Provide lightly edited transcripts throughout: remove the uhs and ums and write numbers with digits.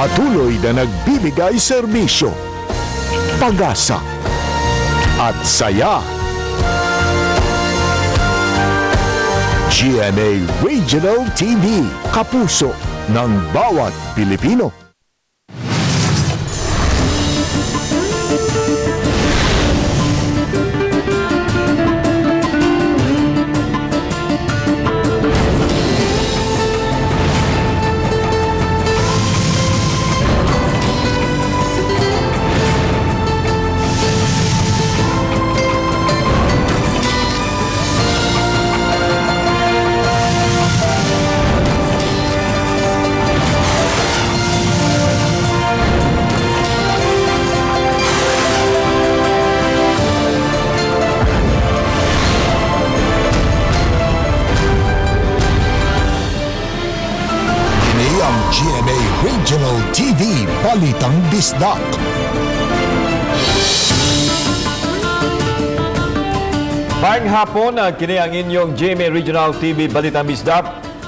Patuloy na nagbibigay serbisyo, pag-asa at saya. GMA Regional TV, kapuso ng bawat Pilipino. GMA Regional TV, Balitang Bisdak. Maayong hapon, kini ang inyong GMA Regional TV, Balitang Bisdak,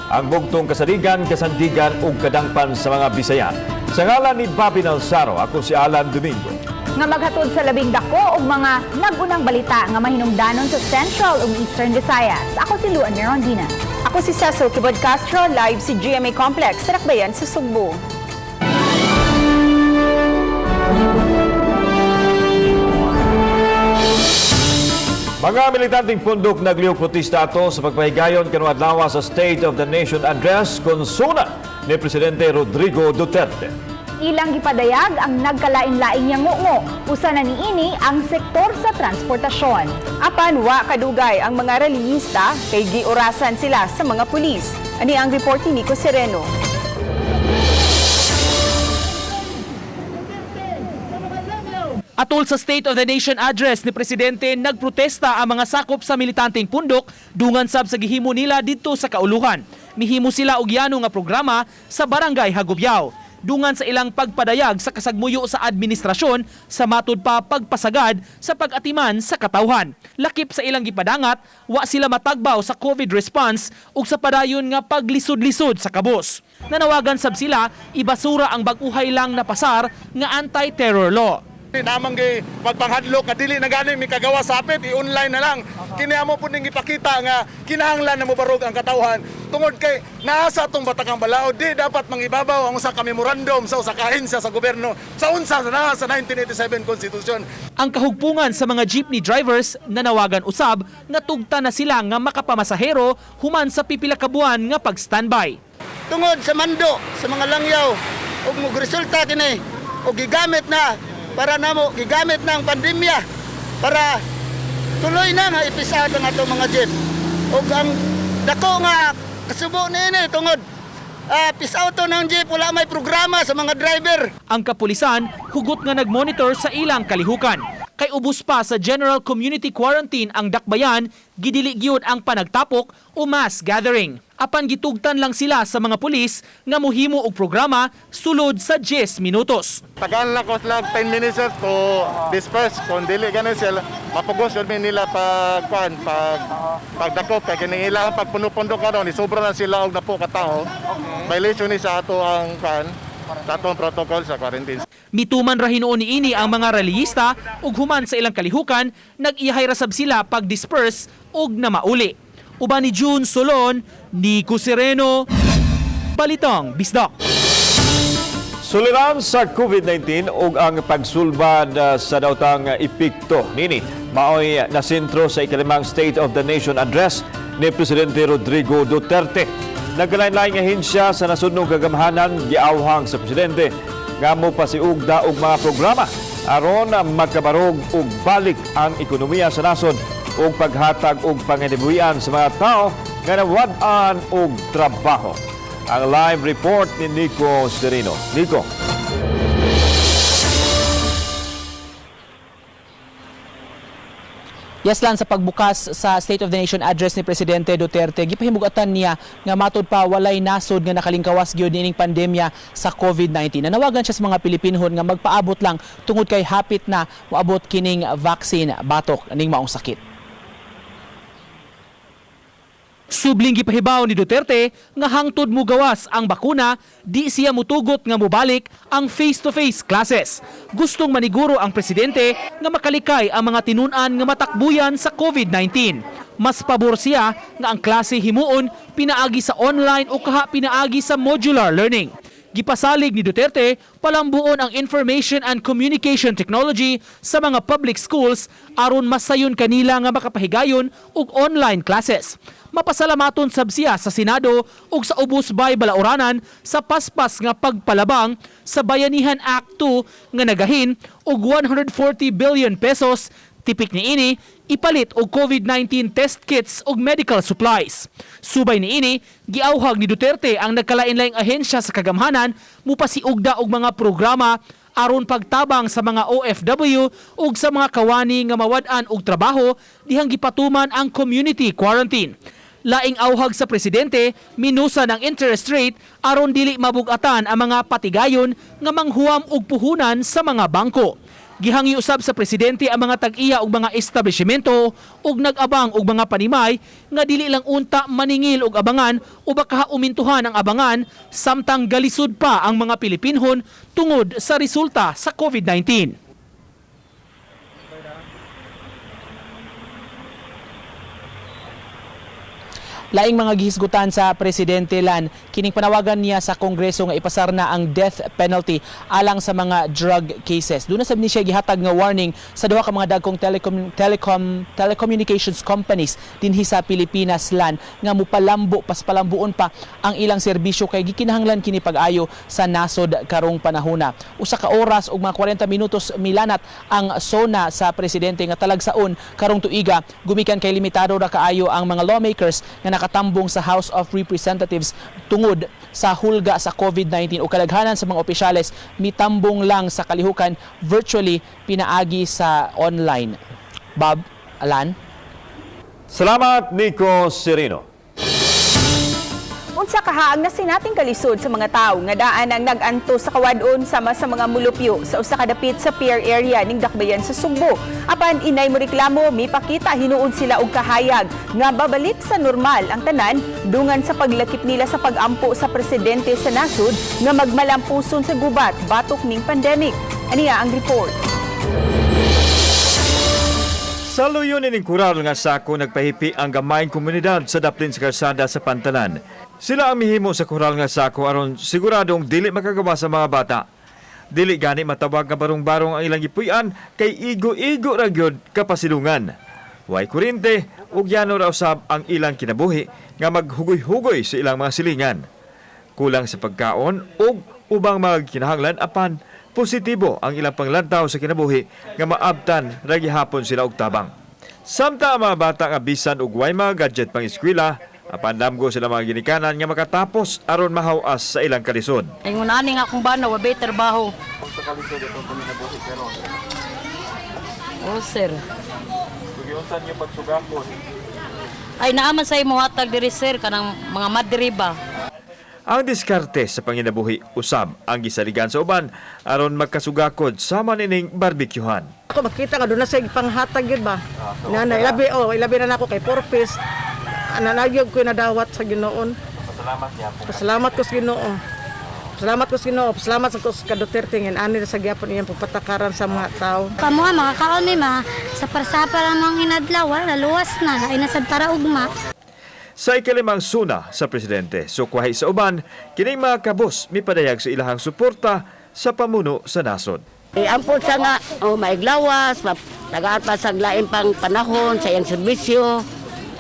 ang bugtong kasarigan, kasandigan ug kadangpan sa mga Bisaya. Sa ngalan ni Bobby Nalsaro, ako si Alan Domingo. Nga maghatod sa labing dako ug mga nagunang balita nga mahinungdanon sa Central ug Eastern Visayas. Ako si Luan Merondina. Ako si Cecil Kibod Castro, live si GMA Complex sa Rakbayan sa Sugbo. Mga militanteng pundok naglihok protesta ato sa pagpahigayon kanong adlaw sa State of the Nation Address konsuna ni Presidente Rodrigo Duterte. Ilang gipadayag ang nagkalain-laing yang ngungo. Usa na niini ang sektor sa transportasyon. Apan wa kadugay ang mga relihista kay giurasan sila sa mga pulis. Ani ang report ni Nico Sereno. Atol sa State of the Nation Address ni Presidente, nagprotesta ang mga sakop sa militanteng pundok dungan sab sa gihimo nila didto sa kauluhan. Mihimo sila og yano nga programa sa Barangay Hagubyaw. Dungan sa ilang pagpadayag sa kasagmuyo sa administrasyon sa matud pa pagpasagad sa pag-atiman sa katawhan. Lakip sa ilang gipadangat, wa sila matagbaw sa COVID response ug sa padayon nga paglisod-lisod sa kabos. Nanawagan sab sila ibasura ang bag-uhay lang na pasar nga anti-terror law. Namang pagpanghadlok dili na gani mi kagawa sa apit, i-online na lang. Kini amo pud ning ipakita nga kinahanglan na mobarog ang katawhan tungod kay naa sa atong batakang balaod di dapat mangibabaw ang usa ka memorandum sa usa ka ahensya sa gobyerno sa unsa na sa 1987 Constitution. Ang kahugpungan sa mga jeepney drivers nanawagan usab nga tugta na sila nga makapamasahero human sa pipila ka buwan nga pag-standby. Tungod sa mando sa mga langyaw ug mogresulta kini og gigamit na para namo gigamit ng pandemya para tuloy na nga ipisado ang ato mga jeep. Ug ang dako nga kasubo niini tungod pisauto ng jeep wala may programa sa mga driver. Ang kapulisan hugot nga nagmonitor sa ilang kalihukan. Kay ubos pa sa General Community Quarantine ang dakbayan, gidili gyud ang panagtapok o mass gathering. Apan gitugtan lang sila sa mga pulis nga mohimo og programa sulod sa 10 minutos. Tagaan lang ko lang 10 minutes to disperse kung dili ganin sila mapugos yun nila pagdakop kay kini ilang pagpuno-pundo karon ni sobra na sila og napo ka tawo. Violation ni sa ato ang sa atong protocol sa quarantine. Mituman ra hinuon niini ang mga relihista ug human sa ilang kalihukan nag-iyahay rasab sila pag-disperse ug na mauli. Uban ni June Solon, Nico Sereno, Balitang Bisdak. Suliran sa COVID-19 ug ang pagsulbad sa daotang epekto nini maoy nasentro sa ikalimang State of the Nation Address ni Presidente Rodrigo Duterte. Nagkalain-laing ahensya sa nasunong kagamhanan giawhang sa presidente nga mo pasiugda og mga programa aron makabarog og balik ang ekonomiya sa nasod ug paghatag og panginabuhian sa mga tao nga nawad-an og trabaho. Ang live report ni Nico Sereno. Nico. Yaslan sa pagbukas sa State of the Nation Address ni Presidente Duterte, gipahimugatan niya nga matud pa walay nasod nga nakalingkawas gyud nining pandemya sa COVID-19. Nanawagan siya sa mga Pilipinhon nga magpaabot lang tungod kay hapit na moabot kining vaccine batok ning maong sakit. Subling gipahibaw ni Duterte nga hangtod mo gawas ang bakuna, di siya mutugot nga mubalik ang face-to-face classes. Gustong maniguro ang presidente nga makalikay ang mga tinunan nga matakbuyan sa COVID-19. Mas pabor siya nga ang klase himuon pinaagi sa online o kaha pinaagi sa modular learning. Gipasalig ni Duterte, palambuon ang information and communication technology sa mga public schools aron masayon kanila nga makapahigayon og online classes. Mapasalamaton sab siya sa Senado ug sa ubos bay balaoranan sa paspas nga pagpalabang sa Bayanihan Act 2 nga nagahin og 140 billion pesos. Tipik ni ini, ipalit og COVID-19 test kits og medical supplies. Subay ni ini, giauhag ni Duterte ang nagkalain-laing ahensya sa kagamhanan mupasiugda og mga programa aron pagtabang sa mga OFW ug sa mga kawani nga mawad-an og trabaho dihang gipatuman ang community quarantine. Laing auhag sa presidente, minusa ng interest rate aron dili mabugatan ang mga patigayon nga manghuam og puhunan sa mga bangko. Gihangyo usab sa presidente ang mga tag-iya og mga establishmento ug nag-abang og mga panimay nga dili lang unta maningil og abangan o baka umintuhan ang abangan samtang galisod pa ang mga Pilipinhon tungod sa resulta sa COVID-19. Laing mga gihisgutan sa presidente lan, kining panawagan niya sa Kongreso nga ipasar na ang death penalty alang sa mga drug cases. Doon na sab ni siya gihatag nga warning sa duha ka mga dagkong telecommunications companies dinhi sa Pilipinas lan nga palambuon pa ang ilang serbisyo kay gikinahanglan kini pag-ayo sa nasod karong panahona. Usa ka oras ug mga 40 minutos milanat ang sona sa presidente nga talagsaon karong tuiga gumikan kay limitado ra kaayo ang mga lawmakers nga nakatambong sa House of Representatives tungod sa hulga sa COVID-19 o kalaghanan sa mga opisyales mitambong lang sa kalihukan virtually pinaagi sa online. Bob, Alan? Salamat, Nico Serino. Unsa kahaang na sinating kalisod sa mga tao nga daan ang nag-anto sa kawadon sama sa mga mulupyo sa usa ka dapit sa pier area ning Dakbayan sa Sugbo. Apan inay mo reklamo, mipakita hinuon sila og kahayag nga babalik sa normal ang tanan dungan sa paglakip nila sa pagampo sa presidente sa nasod nga magmalampuson sa gubat batok ning pandemic. Ania ang report. Sa luyon ining kural nga sako nagpahipi ang gamayng komunidad sa daplin sa karsada sa Pantalan. Sila ang mihimo sa kural nga sako aron siguradong dili makagawa sa mga bata. Dili gani matawag nga barong-barong ang ilang gipuy-an kay igo-igo ra gyud kapasilungan. Way kurente ug yano ra usab ang ilang kinabuhi nga maghugoy-hugoy sa ilang mga silingan. Kulang sa pagkaon ug ubang mga kinahanglan apan positibo ang ilang panglantaw sa kinabuhi nga maabtan ra gihapon sila og tabang. Samta ang mga bata nga bisan og way mga gadget pang eskwela, apan damgo sila mga ginikanan nga makatapos aron mahawas sa ilang kalisod. Ingon ani nga kung bana wabay trabaho. Oh sir. Kugiunsan niyo pagsugakon. Ay naaman sa imo hatag diri sir kanang mga madriba. Ang diskarte sa panginabuhi usab ang gisaligan sa uban aron magkasugakod sama nining barbecuehan. Ako makita nga doon na sa panghatag yun ba? Ilabi na ako kay Purpose. Nanayog ko nadawat sa Ginoon. Pasalamat ko sa Ginoo. Salamat ko sa Ginoo. Salamat sa Duterte ngin ani sa gyapon iyang pagpatakaran sa mga tao. Kamo mga kaon may sa parsapa lang mga hinadlaw na luwas na ay nasad para ugma. Sa ikalimang suna sa presidente, sukwahi sa uban, kining mga kabos mipadayag sa ilahang suporta sa pamuno sa nasod. Ampun sa nga, maiglawas, nagaat pa sa lain pang panahon sa iyang serbisyo.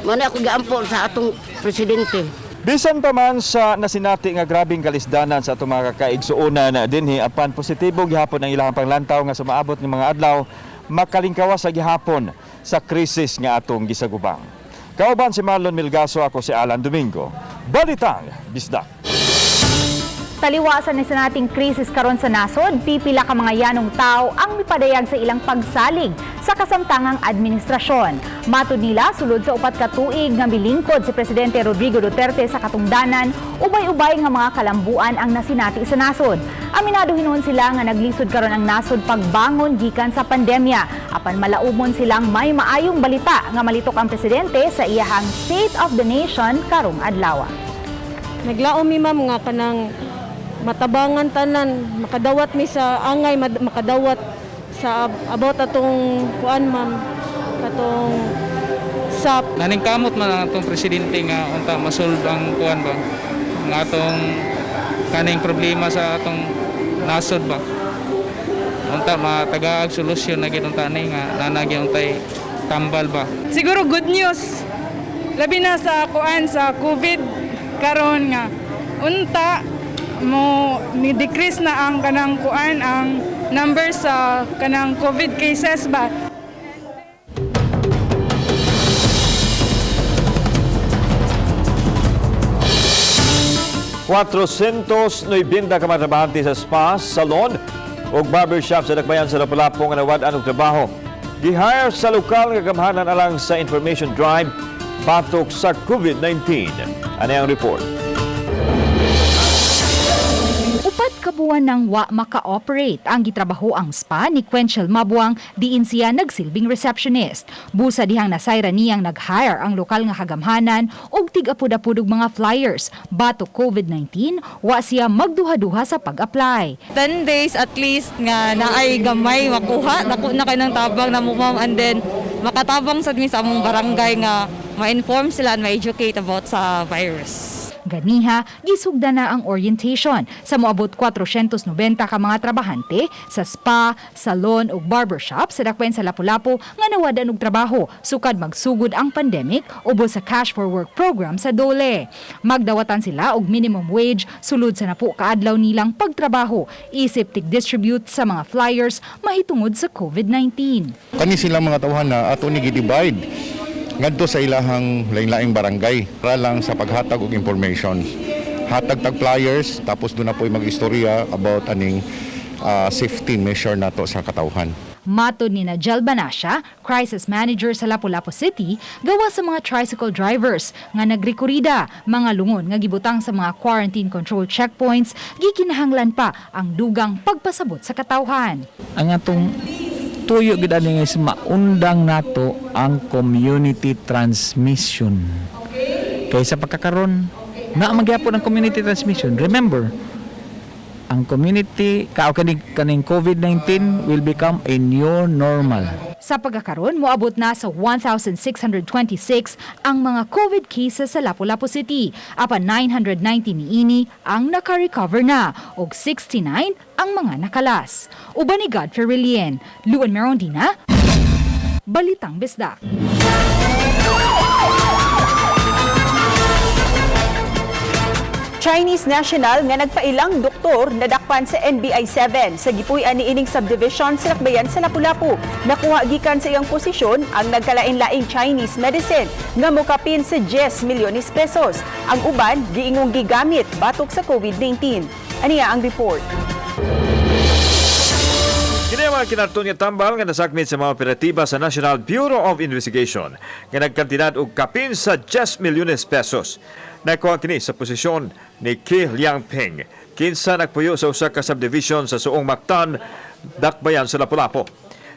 Muna ako gaampun sa atong presidente. Bisan pa man sa nasinati nga grabing kalisdanan sa atong mga kakaigsuonan dinhi apan positibo gihapon ang ilahang panglantaw nga sumaabot ng mga adlaw makalingkawas sa gihapon sa krisis nga atong gisagubang. Kauban si Marlon Milgaso, ako si Alan Domingo. Balitang Bisdak. Taliwasan ni sa nating krisis karon sa nasod, pipila ka mga yanong tao ang mipadayag sa ilang pagsalig sa kasamtangang administrasyon. Matud nila, sulod sa 4 ka tuig nga milingkod si Presidente Rodrigo Duterte sa katungdanan, ubay-ubay nga mga kalambuan ang nasinati sa nasod. Aminado hinuon sila nga naglisod karon ang nasod pagbangon gikan sa pandemya. Apan malaumon silang may maayong balita nga malitok ang presidente sa iyahang State of the Nation karong adlaw. Naglaom mi ma'am nga kanang matabangan tanan, makadawat mi sa angay, makadawat sa about atong kuan ma'am, atong sa Naningkamot man atong presidente nga unta masolve ang kuan ba. Nga atong kaning problema sa atong nasod ba. Unta matagaag solusyon na gid unta ni nga nanagi untay tambal ba. Siguro good news. Labi na sa kuan sa COVID karon nga unta mo ni-decrease na ang kanang kuan ang number sa kanang COVID cases ba. $490 ka matrabahante sa spa, salon ug barbershop sa Dakbayan sa Lapu-Lapu nga nawad-an og trabaho. Gihire sa lokal nga gamhanan alang sa information drive batok sa COVID-19. Ano ang report? Upat ka buwan nang wa maka-operate ang gitrabaho ang spa ni Quenchel Mabuang, diin siya nagsilbing receptionist. Busa dihang nasayra niyang nag-hire ang lokal nga kagamhanan og tig-apud-apud og mga flyers. Batok COVID-19, wa siya magduha-duha sa pag-apply. 10 days at least nga naay gamay makuha nako na kay nang tabang na mo ma'am, and then makatabang sad mi sa among barangay nga ma-inform sila and ma-educate about sa virus. Ganiha, gisugda na ang orientation sa moabot 490 ka mga trabahante sa spa, salon ug barbershop sa Dakbayan sa Lapu-Lapu nga nawadan og trabaho sukad magsugod ang pandemic ubos sa cash for work program sa DOLE. Magdawatan sila og minimum wage sulod sa napo kaadlaw nilang pagtrabaho isip tig-distribute sa mga flyers mahitungod sa COVID-19. Kani silang mga tawhan na ato ni gi-divide ngadto sa ilahang lain-laing barangay para lang sa paghatag og information. Hatag tag flyers tapos doon na po mag-istorya about aning safety measure nato sa katawhan. Matod ni Najel Banasya, crisis manager sa Lapu-Lapu City, gawa sa mga tricycle drivers nga nagrekorida, mga lungon nga gibutang sa mga quarantine control checkpoints, gikinahanglan pa ang dugang pagpasabot sa katawhan. Ang atong tuyo gid ani nga maundang nato ang community transmission. Kaysa pagkakaron na magyapon ang community transmission. Remember, ang community kaning COVID-19 will become a new normal. Sa pagkakaroon, moabot na sa 1,626 ang mga COVID cases sa Lapu-Lapu City. Apan 990 niini ang naka-recover na ug 69 ang mga nakalas. Uban ni Godfrey Rilien, Luan Merondina, Balitang Bisdak. Chinese national nga nagpailang doktor nadakpan sa NBI 7 sa gipuy-an niining subdivision sa Dakbayan sa Lapu-Lapu. Nakuha gikan sa iyang posisyon ang nagkalain-laing Chinese medicine nga mokapin sa 10 milyones pesos. Ang uban giingong gigamit batok sa COVID-19. Ania ang report. Kini ang mga kinarton nga tambal nga nasakmit sa mga operatiba sa National Bureau of Investigation nga nagkantidad og kapin sa 10 milyones pesos. Nakuha kini sa posisyon ni Ki Liangping, kinsa nagpuyo sa usa ka subdivision sa Suong Mactan, Dakbayan sa Lapu-Lapu.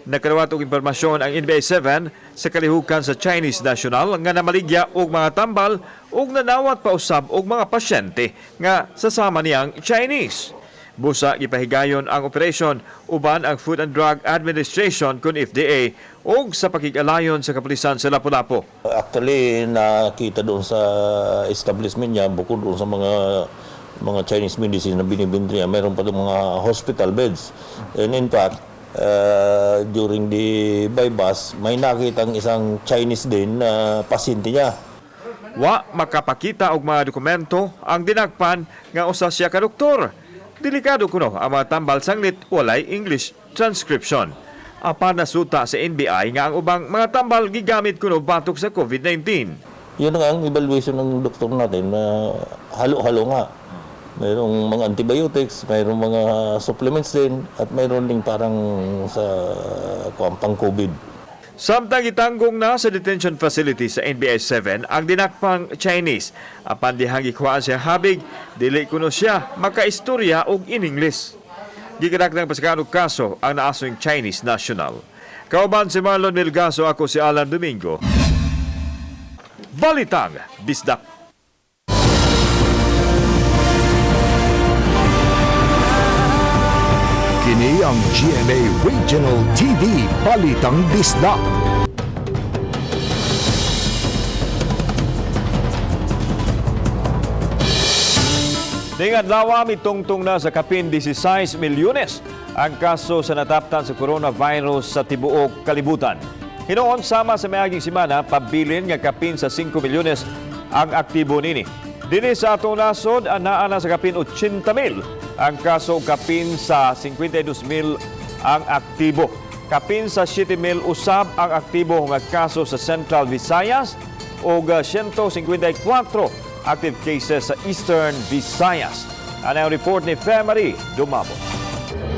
Nakadawat og impormasyon ang NBI 7 sa kalihukan sa Chinese national nga namaligya og mga tambal ug nanawat pa usab og mga pasyente nga sasama niyang Chinese. Busa gipahigayon ang operasyon uban ang Food and Drug Administration kun FDA ug sa pakig-alayon sa kapulisan sa Lapu-Lapu. Actually nakita doon sa establishment niya bukod doon sa mga Chinese medicine na binibenta niya, mayroon pa doon mga hospital beds. And in fact, during the bypass, may nakitang isang Chinese din na pasyente niya. Wa makapakita og mga dokumento ang dinagpan nga usa siya ka doktor. Delikado kuno ang mga tambal sanglit walay English transcription. Apan nasuta sa NBI nga ang ubang mga tambal gigamit kuno batok sa COVID-19. Yun ang evaluation ng doktor natin na halo-halo nga. mayroong mga antibiotics, mayroong mga supplements din, at mayroon ding parang sa pang-COVID. Samtang itanggong na sa detention facility sa NBI 7 ang dinakpang Chinese. Apan dihang ikuhaan siya habig, dili kuno siya makaistorya og in English. Gigadak ng pasakanog kaso ang naasong Chinese national. Kauban si Marlon Milgaso, ako si Alan Domingo. Balitang Bisdak. Kini ang GMA Regional TV Balitang Bisdak. Dengan lawa mitungtong na sa kapin 16 milyones ang kaso sa nataptan sa coronavirus sa tibuok kalibutan. Hinoon sama sa mayaging semana, pabilin nga kapin sa 5 milyones ang aktibo nini. Dili sa atong nasod, anaa na sa kapin 80,000 ang kaso, kapin sa 52,000 ang aktibo. Kapin sa 7,000 usab ang aktibo nga kaso sa Central Visayas o 154 active cases sa Eastern Visayas. Ano ang report ni Femari Dumabo.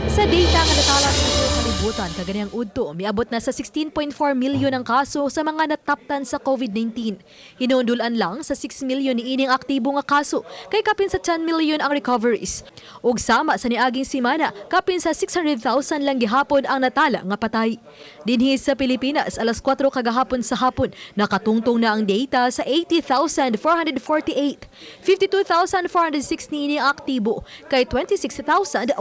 Sa data nga natala sa kalibutan kaganihang udto, miabot na sa 16.4 milyon ang kaso sa mga nataptan sa COVID-19. Hinundulan lang sa 6 milyon ni ining aktibo nga kaso, kay kapin sa 10 milyon ang recoveries. Ug sama sa niaging semana, kapin sa 600,000 lang gihapon ang natala nga patay. Dinhi sa Pilipinas, alas 4 kagahapon sa hapon, nakatungtong na ang data sa 80,448. 52,406 ni ining aktibo, kay 26,110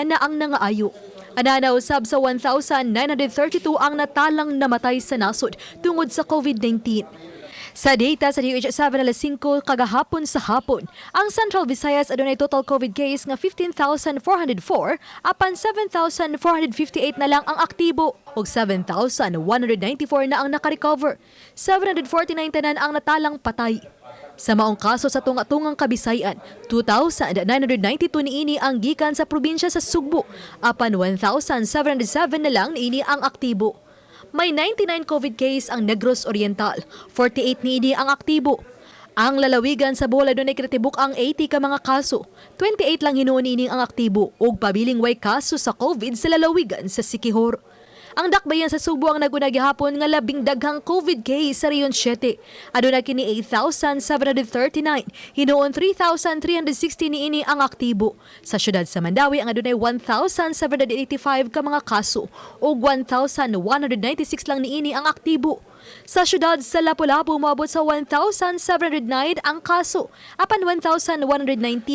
na ang nangaayo. Ananaw usab sa 1,932 ang natalang namatay sa nasod tungod sa COVID-19. Sa data sa DH7 alas 5 kagahapon sa hapon, ang Central Visayas adunay total COVID case nga 15,404, apan 7,458 na lang ang aktibo ug 7,194 na ang nakarecover. 749 tanan ang natalang patay. Sa maong kaso sa tunga-tungang Kabisayan, 2,992 niini ang gikan sa probinsya sa Sugbo, apan 1,707 na lang niini ang aktibo. May 99 COVID case ang Negros Oriental, 48 niini ang aktibo. Ang lalawigan sa Bohol adunay kinatibuk ang 80 ka mga kaso, 28 lang hinuon niini ang aktibo ug pabiling way kaso sa COVID sa lalawigan sa Siquijor. Ang dakbayan sa Subo ang naguna gihapon nga labing daghang COVID case sa Riyon 7. Aduna kini 8,739, hinuon 3,360 niini ang aktibo. Sa syudad sa Mandawi ang adunay 1,785 ka mga kaso ug 1,196 lang niini ang aktibo. Sa syudad sa Lapu-Lapu moabot sa 1,709 ang kaso, apan 1,119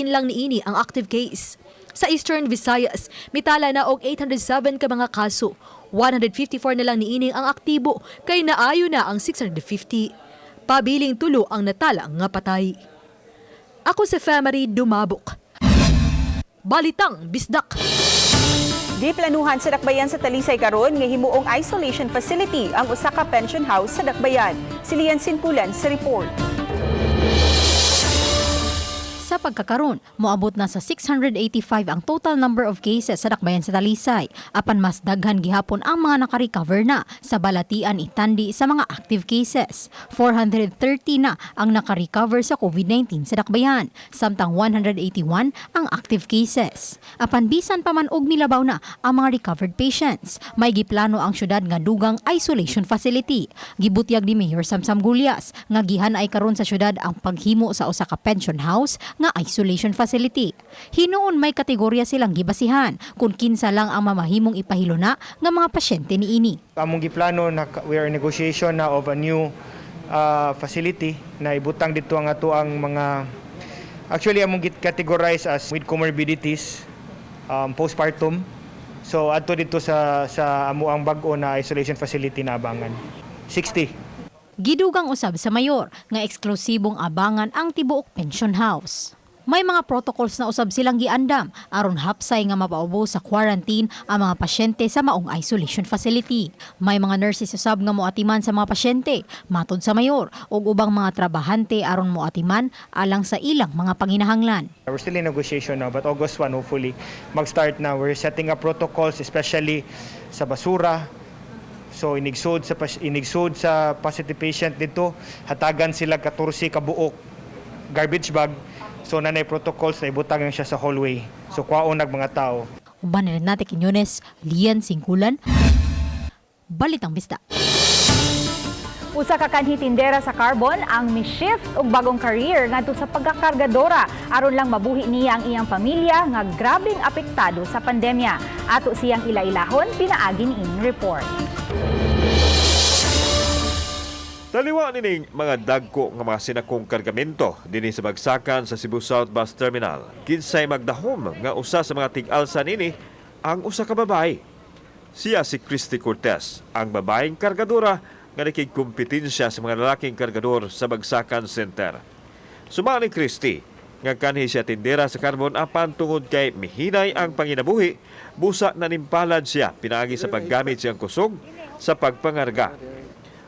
lang niini ang active case. Sa Eastern Visayas, mitala na og 807 ka mga kaso. 154 na lang niining ang aktibo, kay naayo na ang 650. Pabiling tulo ang natala nga patay. Ako si Femari Dumabok. Balitang Bisdak. Di planuhan sa Dakbayan sa Talisay karon nga himuong isolation facility ang usa ka pension house sa Dakbayan. Si Lian Sinpulan sa report. Sa pagkakaroon, moabot na sa 685 ang total number of cases sa Dakbayan sa Talisay. Apan mas daghan gihapon ang mga nakarecover na sa balatian itandi sa mga active cases. 430 na ang nakarecover sa COVID-19 sa Dakbayan, samtang 181 ang active cases. Apan bisan pa man og milabaw na ang mga recovered patients, may giplano ang syudad nga dugang isolation facility. Gibutyag ni Mayor Samsam Gulyas nga gihan ay karon sa syudad ang paghimo sa usa ka pension house nga isolation facility. Hinuon may kategorya silang gibasihan kung kinsa lang ang mamahimong ipahilo na nga mga pasyente niini. Among giplano na we are in negotiation na of a new facility na ibutang dito ang ato ang mga actually among categorize as with comorbidities, postpartum. So adto dito sa amo ang bag-o na isolation facility na abangan. 60. Gidugang usab sa mayor nga eksklusibong abangan ang tibuok pension house. May mga protocols na usab silang giandam aron hapsay nga mapaubo sa quarantine ang mga pasyente sa maong isolation facility. May mga nurses usab nga moatiman sa mga pasyente, matod sa mayor, ug ubang mga trabahante aron moatiman alang sa ilang mga panginahanglan. We're still in negotiation now, but August 1 hopefully mag-start na. We're setting up protocols especially sa basura. So inigsod sa positive patient dito, hatagan sila 14 ka buok garbage bag So nanay protocols na ibutang siya sa hallway. So kwaon mga tao. Uban na natin Quiñones, Lian Singkulan, Balitang Bisdak. Usa ka kanhi tindera sa carbon ang mi-shift og bagong career ngadto sa pagkakargadora aron lang mabuhi niya ang iyang pamilya nga grabing apektado sa pandemya. Ato siyang ilailahon pinaagi niining report. Taliwa nining mga dagko nga mga sinakong kargamento dinhi sa bagsakan sa Cebu South Bus Terminal. Kinsay magdahom nga usa sa mga tig-alsa nini ang usa ka babae. Siya si Christy Cortez, ang babaeng kargadora nga nakigkompetensya sa mga lalaking kargador sa Bagsakan Center. Suma ni Christy, nga kanhi siya tindera sa carbon apan tungod kay mihinay ang panginabuhi, busa na nimpalad siya pinaagi sa paggamit siyang kusog sa pagpangarga.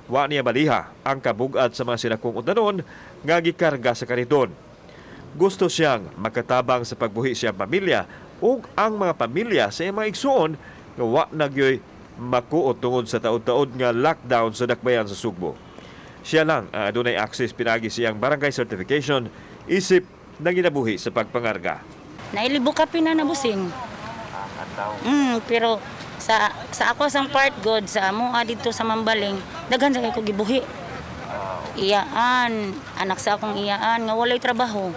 Wa niya baliha ang kabug-at sa mga sinakong undanon nga gikarga sa kariton. Gusto siyang makatabang sa pagbuhi siyang pamilya ug ang mga pamilya sa iyang mga igsuon nga wa nagyoy makuot tungod sa taod-taod nga lockdown sa dakbayan sa Sugbo. Siya lang ang adunay access pinagi siyang barangay certification isip na ginabuhi sa pagpangarga. Nailibok ka pinanabusing. Pero sa ako sang part god sa amo dito sa Mambaling, daghan sa ko gibuhi. Iyaan, anak sa akong iyaan nga walay trabaho.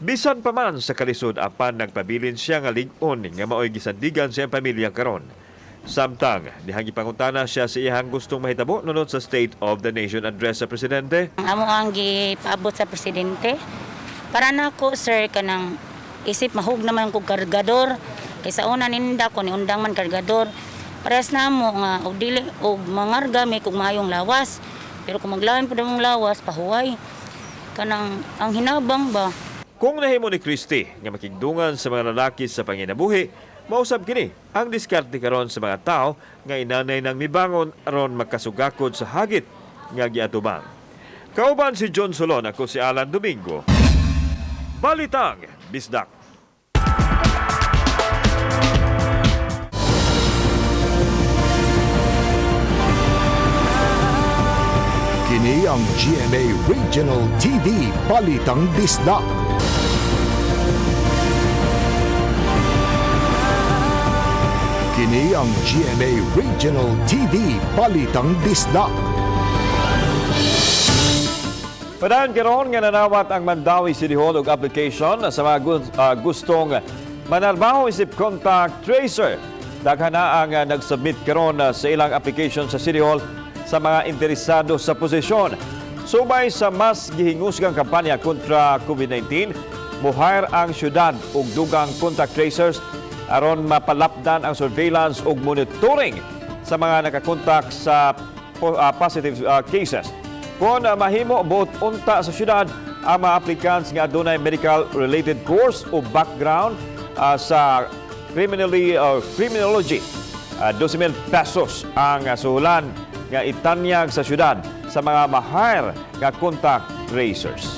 Bisan pa man sa kalisod apan nagpabilin siya nga lig-on nga maoy gisandigan sa iyang pamilya karon. Samtang dihangi pangutana siya sa iyang gustong mahitabo nunod sa State of the Nation address sa presidente. Amo ang gipaabot sa presidente. Para nako sir kanang isip mahug naman ko kargador. Kaysa una ninda ko ni undang man kargador. Pares na mo nga og dili og mangarga may kog mayong lawas. Pero kung maglawan pud ang lawas pahuway. Kanang ang hinabang ba. Kung nahimo ni Christy nga makigdungan sa mga lalaki sa panginabuhi, mausab kini ang diskarte karon sa mga tao nga inanay nang mibangon aron makasugakod sa hagit nga giatubang. Kauban si John Solon, ako si Alan Domingo. Balitang Bisdak. Kini ang GMA Regional TV Balitang Bisdak. Kini ang GMA Regional TV Balitang Bisdak. Padaan karon nga nanawat ang Mandawi City Hall og application sa mga gustong manarbaho isip contact tracer. Daghan na ang nagsubmit karon sa ilang application sa City Hall sa mga interesado sa posisyon. Subay sa mas gihingusgang kampanya kontra COVID-19, muhire ang syudad og dugang contact tracers aron mapalapdan ang surveillance ug monitoring sa mga nakakontak sa positive cases. Kung mahimo buot unta sa syudad ang mga applicants nga adunay medical-related course o background sa criminology, 12,000 pesos ang suhulan nga itanyag sa syudad sa mga mahire nga contact tracers.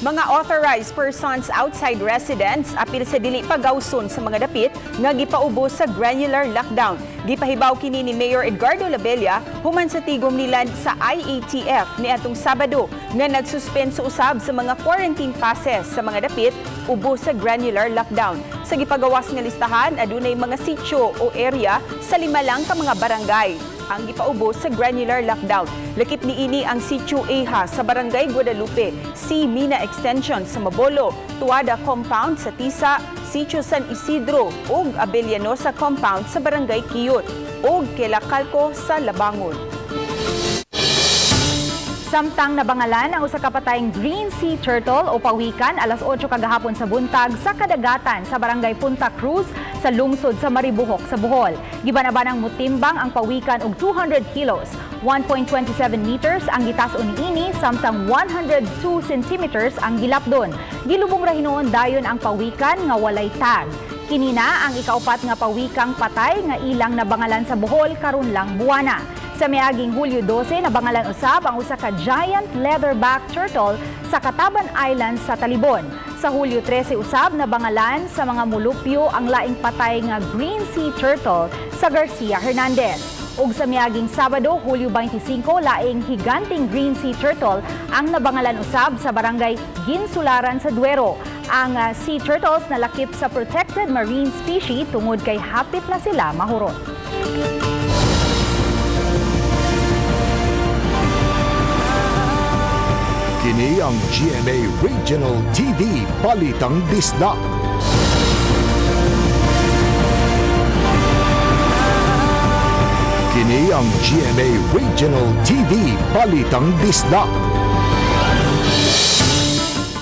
Mga authorized persons outside residence apil sa dili pagawson sa mga dapit nga gipaubos sa granular lockdown. Gipahibaw kini ni Mayor Edgardo Labella human sa tigom nila sa IATF niadtong Sabado nga nagsuspenso usab sa mga quarantine passes sa mga dapit ubos sa granular lockdown. Sa gipagawas nga listahan adunay mga sitio o area sa 5 lang ka mga barangay ang gipaubos sa granular lockdown. Lakip niini ang Sitio Eha sa Barangay Guadalupe, si Mina Extension sa Mabolo, Tuada Compound sa Tisa, Sitio San Isidro ug Abellanosa Compound sa Barangay Kiyot ug Kelacalco sa Labangon. Samtang nabangalan ang usa ka patayng green sea turtle o pawikan alas 8 kagahapon sa buntag sa kadagatan sa Barangay Punta Cruz sa lungsod sa Maribohok sa Bohol. Gibanabanang mutimbang ang pawikan og 200 kilos, 1.27 meters ang gitas-on niini samtang 102 centimeters ang gilapdon. Gilubong ra hinuon dayon ang pawikan nga walay tag. Kinina ang ikaupat nga pawikang patay nga ilang nabangalan sa Bohol karon lang buwana. Sa miaging Hulyo 12, nabangalan usab ang usa ka giant leatherback turtle sa Kataban Island sa Talibon. Sa Hulyo 13 usab nabangalan sa mga mulupyo ang laing patay nga green sea turtle sa Garcia Hernandez. Ug sa miaging Sabado, Hulyo 25, laing higanting green sea turtle ang nabangalan usab sa barangay Ginsularan sa Duero. Ang sea turtles nalakip sa protected marine species tungod kay hapit na sila mahurot. Kini ang GMA Regional TV Balitang Bisdak. Kini ang GMA Regional TV Balitang Bisdak.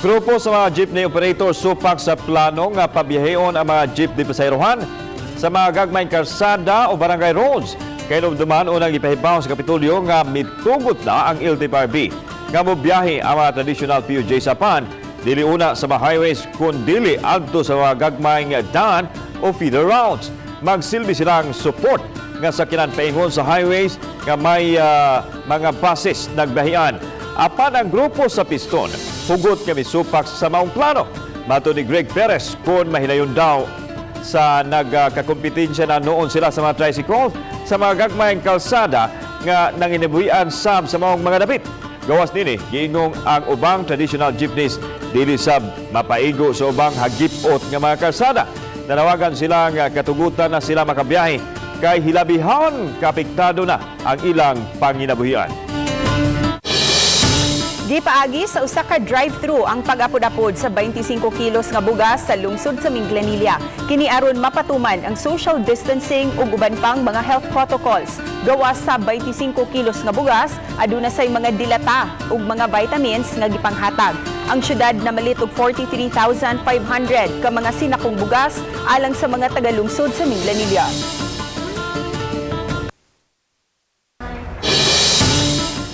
Grupo sa mga jeepney operator supak sa plano nga pabiyaheon ang mga jeep di pasayrohan sa mga gagmayng karsada o barangay roads. Kaya duman unang ipahibaw sa Kapitolyo nga mitugot na ang LTFRB nga mobiyahe ang mga traditional PUJ sa PAN dili una sa mga highways kun dili adto sa mga gagmayng daan o feeder routes. Magsilbi silang support nga sakinan paingon sa highways nga may mga buses nagbahian. Apan ang grupo sa Piston, hugot kami supak sa maong plano. Mato ni Greg Perez kung mahinayon daw sa nagkakompetensya na noon sila sa mga tricycle sa mga gagmayng kalsada nga nanginabuhian sa maong mga dapit. Gawas nini, giingong ang ubang traditional jeepneys dili sab mapaigo sa ubang hagipot nga mga kalsada. Nanawagan sila nga katugutan na sila makabiyahe kay hilabihan kapiktado na ang ilang panginabuhian. Gipaagi sa usa ka drive-thru ang pag-apod-apod sa 25 kilos nga bugas sa lungsod sa Minglanilla. Kini aron mapatuman ang social distancing ug uban pang mga health protocols. Gawas sa 25 kilos nga bugas, aduna say mga dilata ug mga vitamins nga gipanghatag. Ang syudad na malit og 43,500 ka mga sinakong bugas alang sa mga tagalungsod sa Minglanilla.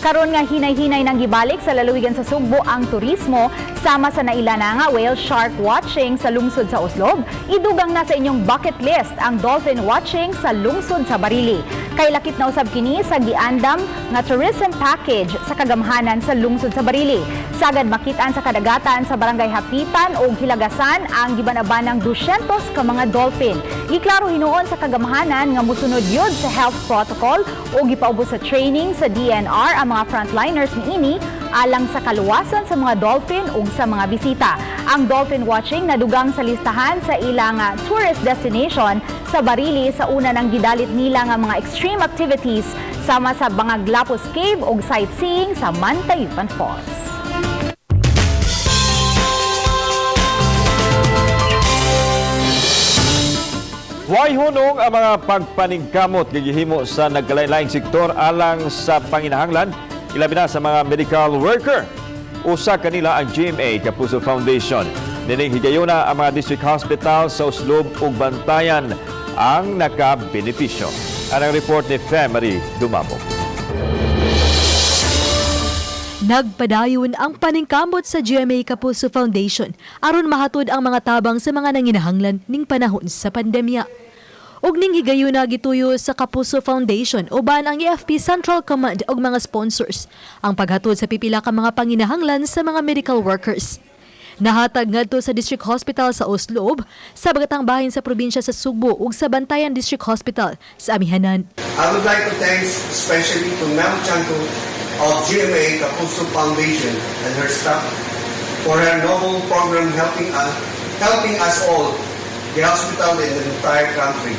Karon nga hinay-hinay nang gibalik sa lalawigan sa Sugbo ang turismo sama sa nailana nga whale shark watching sa lungsod sa Oslob. Idugang na sa inyong bucket list ang dolphin watching sa lungsod sa Barili. Kay lakip na usab kini sa giandam nga tourism package sa kagamhanan sa lungsod sa Barili. Sagad makitaan sa kadagatan sa barangay Hapitan o Hilagasan ang gibanabanang 200 ka mga dolphin. Giklaro hinuon sa kagamhanan nga musunod yun sa health protocol o gipaubos sa training sa DNR ang mga frontliners niini alang sa kaluwasan sa mga dolphin ug sa mga bisita. Ang dolphin watching nadugang sa listahan sa ilang tourist destination sa Barili sa una ng gidalit nila nga mga extreme activities sama sa Bangaglapos Cave ug sightseeing sa Mantayupan Falls. Huwag hunong ang mga pagpaningkamot gigihimo sa nagkalain-laing sektor alang sa panginahanglan, ilabi na sa mga medical worker. Usa kanila ang GMA Kapuso Foundation. Nining higayuna ang mga district hospital sa Oslob ug Bantayan ang nakabenepisyo. Ang report ni Marie Dumamo. Nagpadayon ang paningkamot sa GMA Kapuso Foundation aron mahatod ang mga tabang sa mga nanginahanglan ning panahon sa pandemya. Og ning higayuna gituyo sa Kapuso Foundation uban ang EFP Central Command og mga sponsors ang paghatod sa pipila ka mga panginahanglan sa mga medical workers. Nahatag ngadto sa District Hospital sa Oslob, sa bagatang bahin sa probinsya sa Sugbo ug sa Bantayan District Hospital sa Amihanan. I would like to thank especially to Ma'am Chanto of GMA Kapuso Foundation and her staff for her noble program helping us all, the hospital and the entire country.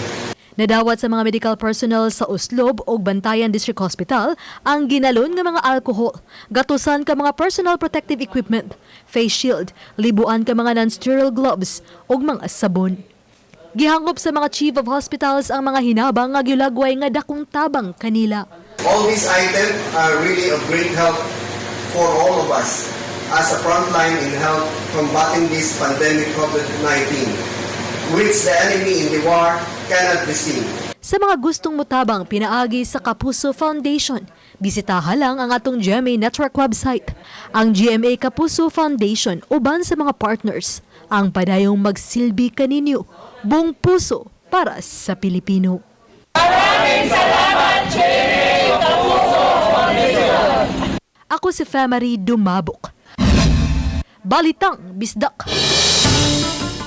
Nadawat sa mga medical personnel sa Oslob ug Bantayan District Hospital ang ginalon nga mga alcohol, gatusan ka mga personal protective equipment, face shield, libuan ka mga non-sterile gloves ug mga sabon. Gihangop sa mga chief of hospitals ang mga hinabang nga giulagway nga dakong tabang kanila. All these items are really of great help for all of us as a frontline in help combating this pandemic COVID-19, which the enemy in the war cannot be seen. Sa mga gustong mutabang pinaagi sa Kapuso Foundation, bisitaha lang ang atong GMA Network website. Ang GMA Kapuso Foundation uban sa mga partners ang padayong magsilbi kaninyo, buong puso para sa Pilipino. Maraming salamat, GMA Kapuso Foundation! Ako si Marie Dumabok. Balitang Bisdak.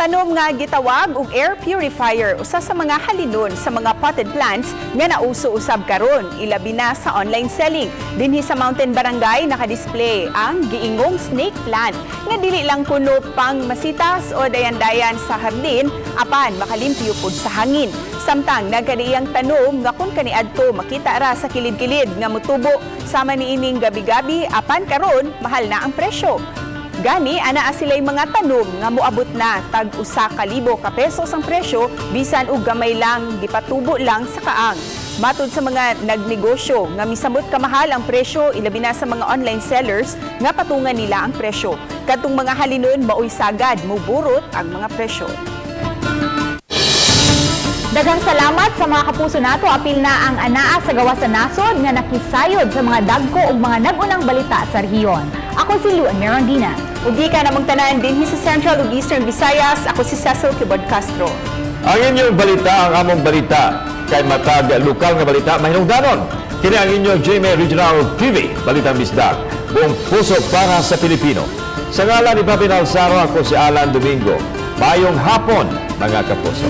tanom nga gitawag og air purifier usa sa mga halinon sa mga potted plants nga nauso usab karon, ilabi na sa online selling. Dinhi sa Mountain Barangay naka-display ang giingong snake plant nga dili lang kuno pang masitas o dayan-dayan sa hardin apan makalimpyo pud sa hangin. Samtang nagkadiyang tanom nga kun kaniadto makita ra sa kilid-kilid nga mutubo sama niining gabi-gabi apan karon mahal na ang presyo. Gani, anaa sila'y mga tanom nga moabot na tag 1,000 ka pesos ang presyo, bisan og gamay lang, gipatubo lang sa kaang. Matod sa mga nagnegosyo nga misamot kamahal ang presyo, ilabi na sa mga online sellers nga patungan nila ang presyo. Kadtong mga halinon maoy sagad muburot ang mga presyo. Daghang salamat sa mga kapuso nato. Apil na ang anaa sa gawas sa nasod nga nakisayod sa mga dagko ug mga nag-unang balita sa rehiyon. Ako si Luan Merandina. Ug ka namang tanan dinhi sa Central ug Eastern Visayas, ako si Cecil Kibod Castro. Ang inyong balita, ang among balita, kay matag lokal nga balita, mahinungdanon. Kini ang inyong GMA Regional TV, Balitang Bisdak, buong puso para sa Pilipino. Sa ngalan ni Papi Nalsaro, ako si Alan Domingo. Mayong hapon, mga kapuso.